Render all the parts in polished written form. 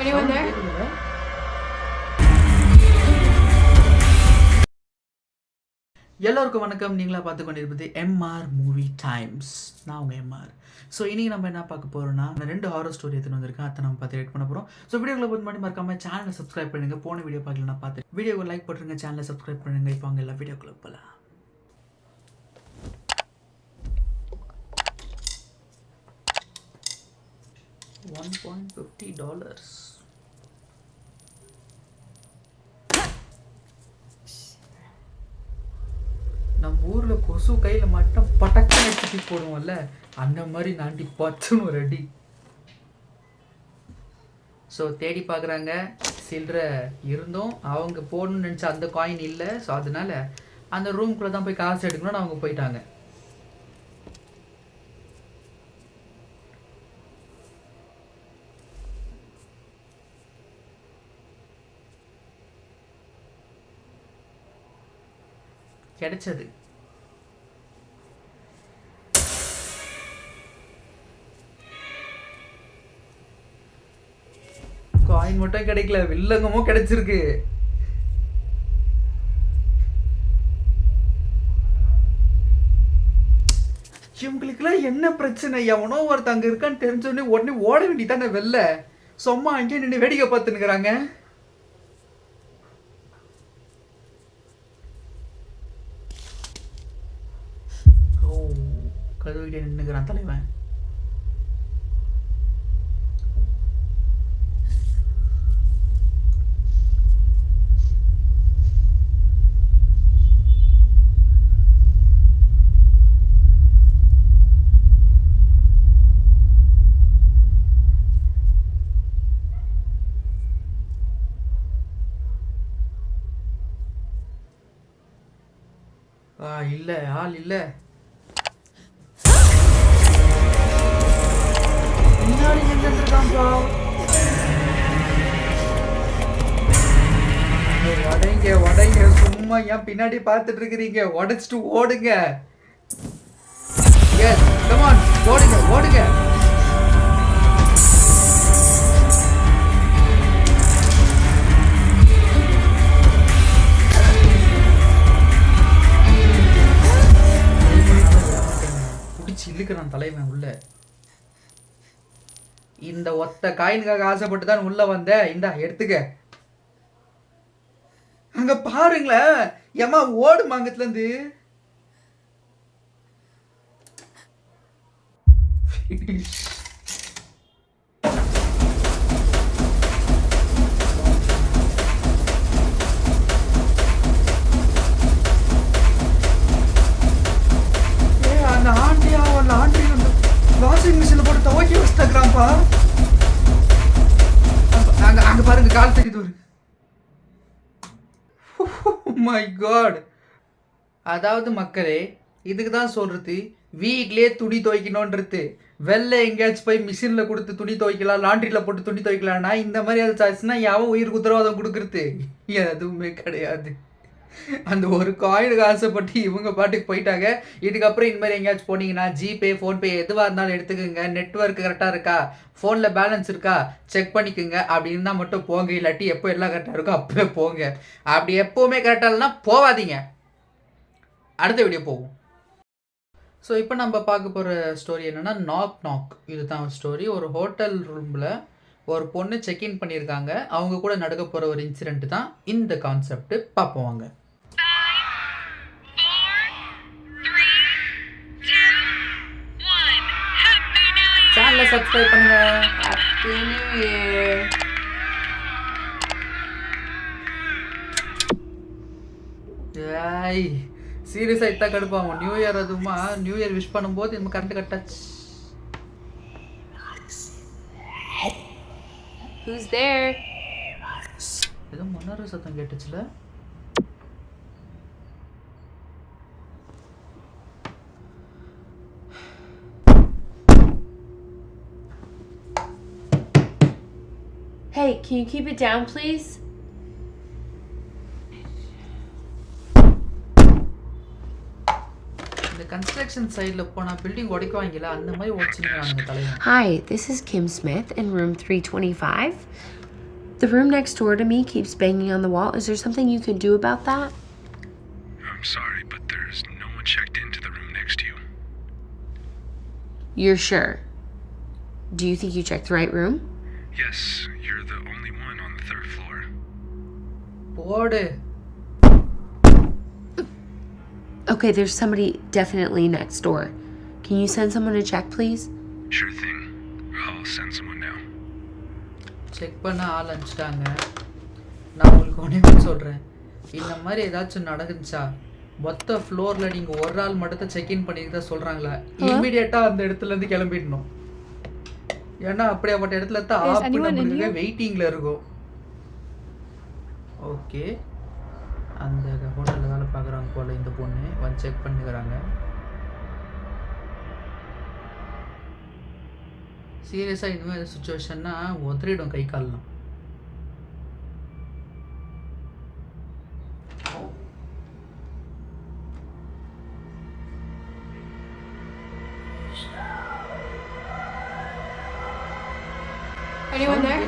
Anyone there? எல்லோருக்கும் வணக்கம். நீங்களா பார்த்து கொண்டிருப்பது எம்ஆர் மூவி டைம்ஸ். நான் உங்கள் எம்ஆர். ஸோ இன்றைக்கி நம்ம என்ன பார்க்க போகிறோம்னா, 2 ஹாரர் ஸ்டோரி எடுத்துன்னு வந்திருக்கேன். அதை நம்ம பார்த்து ரெட் பண்ண போகிறோம். ஸோ வீடியோக்குள்ள போது மாதிரி மறக்காம சேனலை சப்ஸ்கிரைப் பண்ணுங்க. போன வீடியோ பார்க்கலன்னா பார்த்து வீடியோக்கு லைக் போட்டுருங்க, சேனலை சப்ஸ்கிரைப் பண்ணுங்க. இப்போ அங்கே எல்லா வீடியோக்குள்ள போகலாம். $1.50. நம்ம ஊரில் கொசு கையில் மட்டும் பட்டக்கனை சுற்றி போடுவோம்ல, அந்த மாதிரி நாண்டி பத்துன்னு ஒரு அடி. ஸோ தேடி பார்க்குறாங்க, சில்லற இருந்தும் அவங்க போடணும்னு நினச்ச அந்த காயின் இல்லை. ஸோ அதனால அந்த ரூம்குள்ளே தான் போய் காசு எடுக்கணும்னு அவங்க போயிட்டாங்க. கிடைச்சது காயின் மட்டும் கிடைக்கல, வில்லங்கமும் கிடைச்சிருக்கு. இவங்களுக்குலாம் என்ன பிரச்சனை? எவனோ ஒருத்தங்க இருக்கான்னு தெரிஞ்சோடனே உடனே ஓட வேண்டியதானே வெளில. சும்மா அங்கேயே நின்று வேடிக்கை பார்த்துன்னுக்குறாங்க. கதவுகிட்டே நின்றுக்கிறான் தலைவன். இல்லை, ஆள் இல்லை. பின்னாடி நின்றுருக்கான்ப்பா. உடைங்க உடைங்க, சும்மா ஏன் பின்னாடி பார்த்துட்டு இருக்கிறீங்க? உடைச்சிட்டு ஓடுங்க. எஸ், கம் ஆன், ஓடுங்க ஓடுங்க. பிடிச்சி இழுக்கிறான் தலைவன் உள்ள. இந்த ஒத்த காயினுக்காக ஆசைப்பட்டு தான் உள்ள வந்த. இந்தா எடுத்துக்க. அங்க பாருங்களேன், ஏமா ஓடு மாங்கத்துல இருந்து. அந்த ஆண்டியா ஆண்டி வந்து வாஷிங் மிஷின்ல போட்டு துவைக்கி வச்சுட்டாங்கப்பா. அங்க பாருங்க, கால் தெரியுது ஒரு. My God. அதாவது மக்களே, இதுக்கு தான் சொல்றது, வீட்லயே துணி துவைக்கணுன்றது. வெளில எங்கேயாச்சும் போய் மிஷினில் கொடுத்து துணி துவைக்கலாம், லாண்ட்ரியில் போட்டு துணி துவைக்கலாம்னா இந்த மாதிரி அது சாச்சுன்னா யாவும் உயிருக்கு உத்தரவாதம் கொடுக்குறது எதுவுமே கிடையாது. அந்த ஒரு காயினுக்கு ஆசைப்பட்டு இவங்க பாட்டுக்கு போயிட்டாங்க. இதுக்கப்புறம் இந்த மாதிரி எங்கேயாச்சும் போனீங்கன்னா ஜிபே, ஃபோன்பே எதுவாக இருந்தாலும் எடுத்துக்கோங்க. நெட்ஒர்க் கரெக்டாக இருக்கா, ஃபோனில் பேலன்ஸ் இருக்கா செக் பண்ணிக்கோங்க. அப்படி இருந்தால் மட்டும் போங்க. இல்லாட்டி எப்போ எல்லாம் கரெக்டாக இருக்கோ அப்போவே போங்க. அப்படி எப்போவுமே கரெக்டாக இல்லைன்னா போகாதீங்க. அடுத்த வீடியோ போகும். ஸோ இப்போ நம்ம பார்க்க போகிற ஸ்டோரி என்னென்னா, நாக் நாக். இதுதான் ஸ்டோரி. ஒரு ஹோட்டல் ரூமில் ஒரு பொண்ணு செக்இன் பண்ணியிருக்காங்க. அவங்க கூட நடக்க போகிற ஒரு இன்சிடென்ட் தான் இந்த கான்செப்ட். பார்ப்போம் வாங்க. சேனலை சப்ஸ்கிரைப் பண்ணுங்க. Happy new year. ஏய், சீரியஸாக இத்தா கடுப்பாகும். நியூ இயர் அதுவுமா நியூ இயர் விஷ் பண்ணும்போது நம்ம கரண்ட் கட்டாச்சு. Who's there? ஏதோ மன்னர் சத்தம் கேட்டுச்சுல. Hey, can you keep it down, please? construction side la pona building odikvaangila andha mari odichinga தலைவன். Hi, this is Kim Smith in room 325. The room next door to me keeps banging on the wall. Is there something you can do about that? I'm sorry, but there's no one checked into the room next to you. You're sure? Do you think you checked the right room? Yes, you're the only one on the third floor. போடு. Okay, there's somebody definitely next door. Can you send someone to check, please? Sure thing. I'll send someone now. Check பண்ண ஆள் அனுப்பிச்சிட்டாங்க. நான் உங்களுக்கு ஒன்றே சொல்கிறேன், இந்த மாதிரி ஏதாச்சும் நடந்துச்சா மொத்த ஃப்ளோரில் நீங்கள் ஒரு ஆள் மட்டும் செக்இன் பண்ணிட்டு தான் சொல்கிறாங்களா, இம்மிடியேட்டாக அந்த இடத்துலேருந்து கிளம்பிடணும். ஏன்னா அப்படியாப்பட்ட இடத்துல தான் ஆப்பு வெயிட்டிங்கில் இருக்கும். ஓகே, அந்த ஹோட்டலில் வேலை பார்க்குறாங்க போல் இந்த பொண்ணு வந்து செக் பண்ணிக்கிறாங்க. சீரியஸாக இந்த மாதிரி சுச்சுவேஷன்னா ஒத்துறிடும் கை கால்லாம். Anyone there?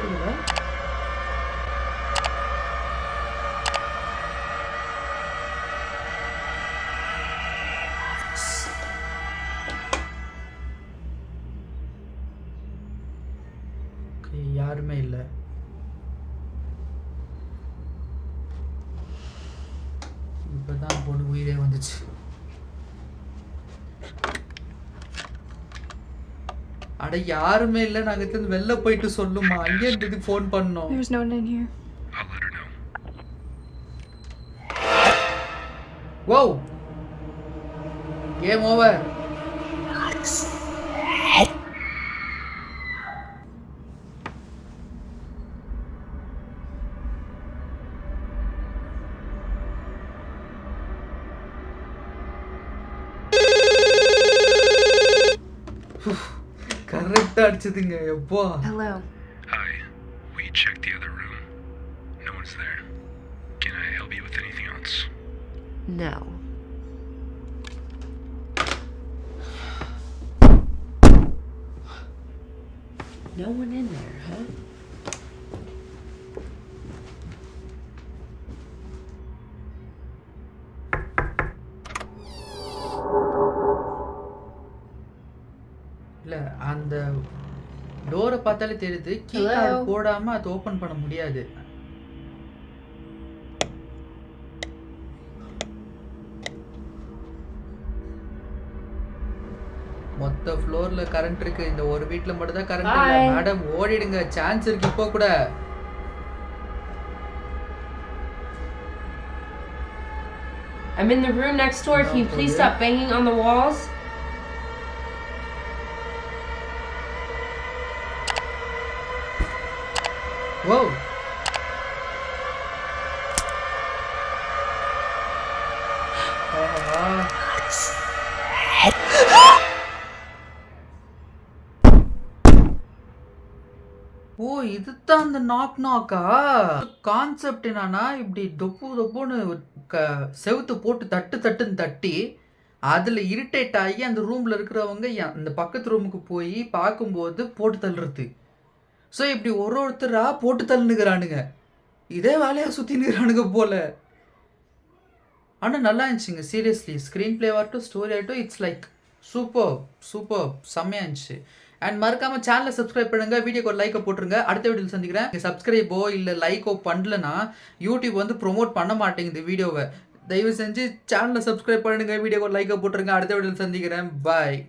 யாருமே இல்லை. இப்பதான் பொண்ணு உயிரே வந்துச்சு. அட யாருமே இல்லை, நாங்க வெளில போயிட்டு சொல்லுமா, அங்கே இருந்து ஃபோன் பண்ணோம். There's no one in here. I'll let her know. Whoa! Game over. கரெக்டா அடிச்சதுங்க. எப்போ? Hello. Hi. We checked the other room. No one's there. Can I help you with anything else? No. No one in there, huh? இல்லை, அந்த டோரை பார்த்தாலே தெரியுது, key card போடாம அதை open பண்ண முடியாது. மொத்த ஃப்ளோர்ல கரண்ட் இருக்கு, இந்த ஒரு வீட்ல மட்டும் தான் கரண்ட் இல்ல. மேடம் ஓடிடுங்க, சான்ஸ் இருக்கு இப்போ கூட. I'm in the room next door. Can you please stop banging on the walls? Whoa. ஓ, இதுதான் அந்த நாக் நாக்கா? கான்செப்ட் என்னன்னா, இப்படி தொப்பு தொப்புன்னு செவுத்து போட்டு தட்டுன்னு தட்டி அதில் இரிட்டேட் ஆகி அந்த ரூமில் இருக்கிறவங்க அந்த பக்கத்து ரூமுக்கு போய் பார்க்கும்போது போட்டு தள்ளுறது. ஸோ இப்படி ஒருத்தராக போட்டு தள்ளுனுக்கிறானுங்க. இதே வேலையாக சுற்றினுக்கிறானுங்க போல். ஆனால் நல்லா இருந்துச்சுங்க, சீரியஸ்லி. ஸ்க்ரீன் பிளே ஆகட்டும், ஸ்டோரி ஆகட்டும், இட்ஸ் லைக் சூப்பர் செம்மையாக இருந்துச்சு. அண்ட் மறக்காமல் சேனலை சப்ஸ்கிரைப் பண்ணுங்கள், வீடியோக்கு ஒரு லைக்கை போட்டுருங்க. அடுத்த வீடியோவில் சந்திக்கிறேன். சப்ஸ்கிரைபோ இல்லை லைக்கோ பண்ணலன்னா யூடியூப் வந்து ப்ரொமோட் பண்ண மாட்டேங்குது வீடியோவை. தயவு செஞ்சு சேனலை சப்ஸ்கிரைப் பண்ணுங்கள், வீடியோக்கு ஒரு லைக்கை போட்டுருங்க. அடுத்த வீடியோவில் சந்திக்கிறேன். பாய்.